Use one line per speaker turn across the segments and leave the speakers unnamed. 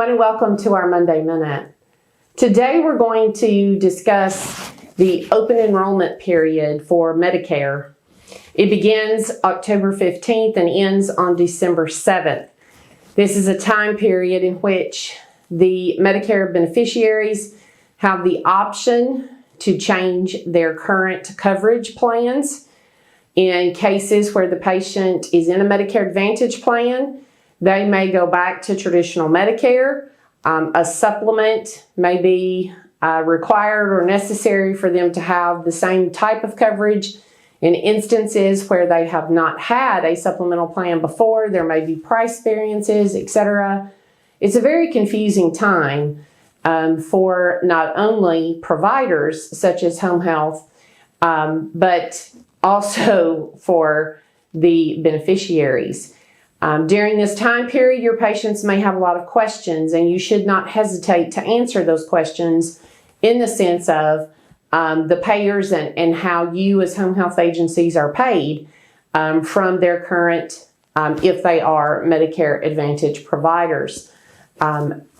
everyone, and welcome to our Monday Minute. Today we're going to discuss the open enrollment period for Medicare. It begins October 15th and ends on December 7th. This is a time period in which the Medicare beneficiaries have the option to change their current coverage plans. In cases where the patient is in a Medicare Advantage plan, they may go back to traditional Medicare. A supplement may be required or necessary for them to have the same type of coverage. In instances where they have not had a supplemental plan before, there may be price variances, etc. It's a very confusing time for not only providers such as home health, but also for the beneficiaries. During this time period, your patients may have a lot of questions, and you should not hesitate to answer those questions in the sense of the payers and how you as home health agencies are paid from their current, if they are Medicare Advantage providers.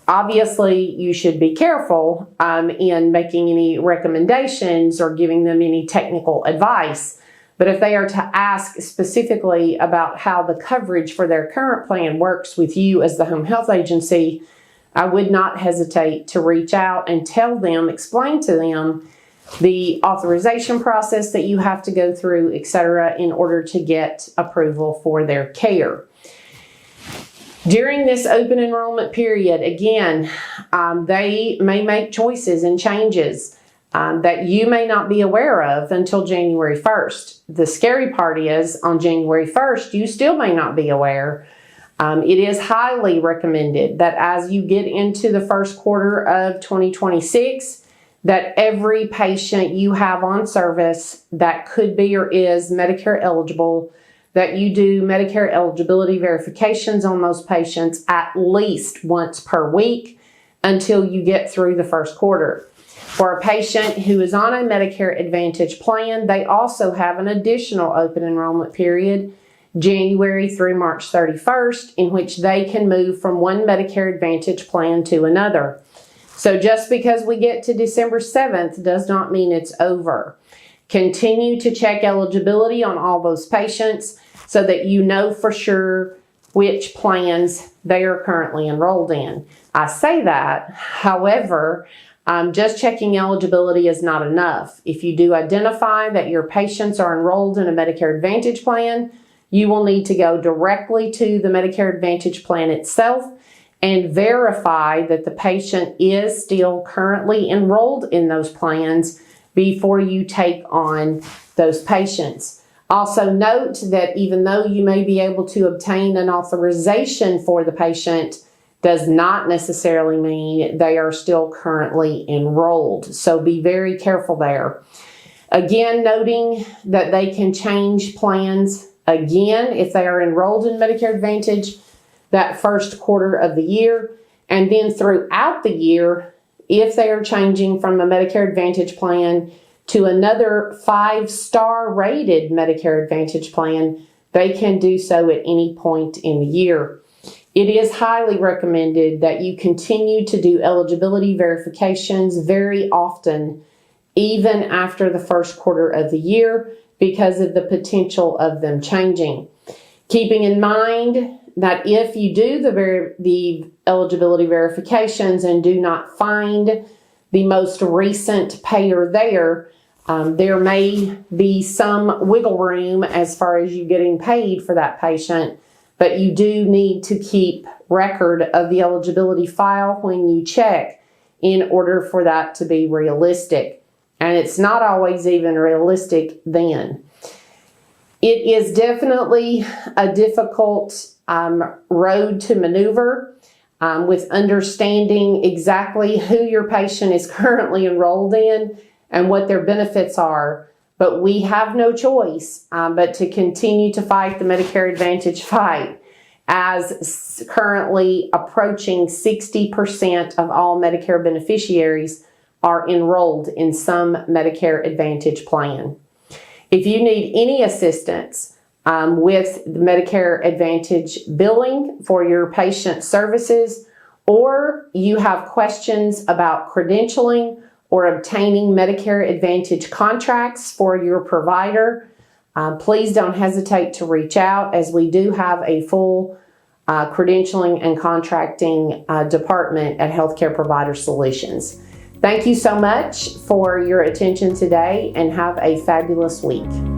Obviously, you should be careful in making any recommendations or giving them any technical advice. But if they are to ask specifically about how the coverage for their current plan works with you as the home health agency, I would not hesitate to reach out and tell them, explain to them the authorization process that you have to go through, etc., in order to get approval for their care. During this open enrollment period, again, they may make choices and changes that you may not be aware of until January 1st. The scary part is on January 1st, you still may not be aware. It is highly recommended that as you get into the first quarter of 2026, that every patient you have on service that could be or is Medicare eligible, that you do Medicare eligibility verifications on those patients at least once per week until you get through the first quarter. For a patient who is on a Medicare Advantage plan, they also have an additional open enrollment period, January through March 31st, in which they can move from one Medicare Advantage plan to another. So just because we get to December 7th does not mean it's over. Continue to check eligibility on all those patients so that you know for sure which plans they are currently enrolled in. I say that, however, just checking eligibility is not enough. If you do identify that your patients are enrolled in a Medicare Advantage plan, you will need to go directly to the Medicare Advantage plan itself and verify that the patient is still currently enrolled in those plans before you take on those patients. Also note that even though you may be able to obtain an authorization for the patient, does not necessarily mean they are still currently enrolled. So be very careful there. Again, noting that they can change plans again if they are enrolled in Medicare Advantage that first quarter of the year, and then throughout the year, if they are changing from a Medicare Advantage plan to another 5-star rated Medicare Advantage plan, they can do so at any point in the year. It is highly recommended that you continue to do eligibility verifications very often, even after the first quarter of the year, because of the potential of them changing. Keeping in mind that if you do the eligibility verifications and do not find the most recent payer there, there may be some wiggle room as far as you getting paid for that patient. But you do need to keep record of the eligibility file when you check in order for that to be realistic. And it's not always even realistic then. It is definitely a difficult road to maneuver with understanding exactly who your patient is currently enrolled in and what their benefits are. But we have no choice but to continue to fight the Medicare Advantage fight, as currently approaching 60% of all Medicare beneficiaries are enrolled in some Medicare Advantage plan. If you need any assistance with the Medicare Advantage billing for your patient services, or you have questions about credentialing or obtaining Medicare Advantage contracts for your provider, please don't hesitate to reach out, as we do have a full credentialing and contracting department at Healthcare Provider Solutions. Thank you so much for your attention today, and have a fabulous week.